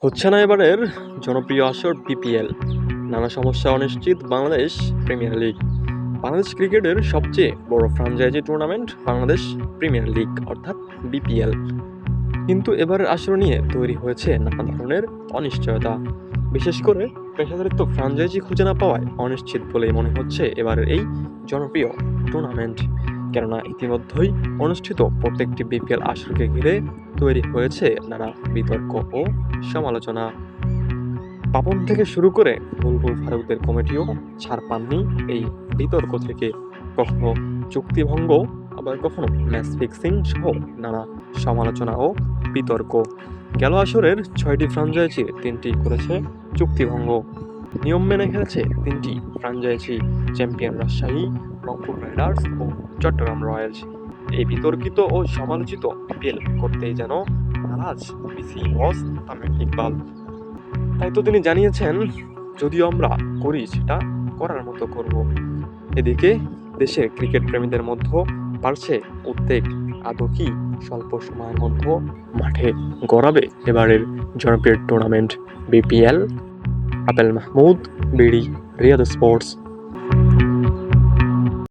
হচ্ছে না এবারের জনপ্রিয় আসর বিপিএল। নানা সমস্যা, অনিশ্চিত বাংলাদেশ প্রিমিয়ার লিগ। বাংলাদেশ ক্রিকেটের সবচেয়ে বড় franchise tournament Bangladesh premier league অর্থাৎ বিপিএল। কিন্তু এবারের আসর নিয়ে তৈরি হয়েছে নানা ধরনের অনিশ্চয়তা। বিশেষ করে পেশাদারিত্ব ফ্র্যাঞ্চাইজি খুঁজে না পাওয়ায় অনিশ্চিত বলেই মনে হচ্ছে এবারের এই জনপ্রিয় টুর্নামেন্ট। কেননা ইতিমধ্যেই অনুষ্ঠিত প্রত্যেকটি বিপিএল আসরকে ঘিরে তৈরি হয়েছে নানা বিতর্ক ও সমালোচনা। পাপন থেকে শুরু করে বুলবুল ফারুকদের কমিটিও ছাড় পাননি এই বিতর্ক থেকে। কখনো চুক্তিভঙ্গ, আবার কখনো ম্যাচ ফিক্সিং সহ নানা সমালোচনা ও বিতর্ক। গেল আসরের 6টি ফ্র্যাঞ্চাইজির 3টি করেছে চুক্তিভঙ্গ। নিয়ম মেনে খেলেছে 3টি franchise: Champion Rajshahi, Rangpur Riders ও চট্টগ্রাম রয়্যালস। এই বিতর্কিত ও সমালোচিত বিপিএল করতেই যেন নারাজ বিসি বস তামিম ইকবাল। তাই তো তিনি জানিয়েছেন, যদিও আমরা করি সেটা করার মতো করব। এদিকে দেশের ক্রিকেট প্রেমীদের মধ্যে বাড়ছে উদ্বেগ, আদৌ কি স্বল্প সময়ের মধ্যে মাঠে গড়াবে এবারের জনপ্রিয় tournament BPL? Apel Mahmud, BD, Riyad sports.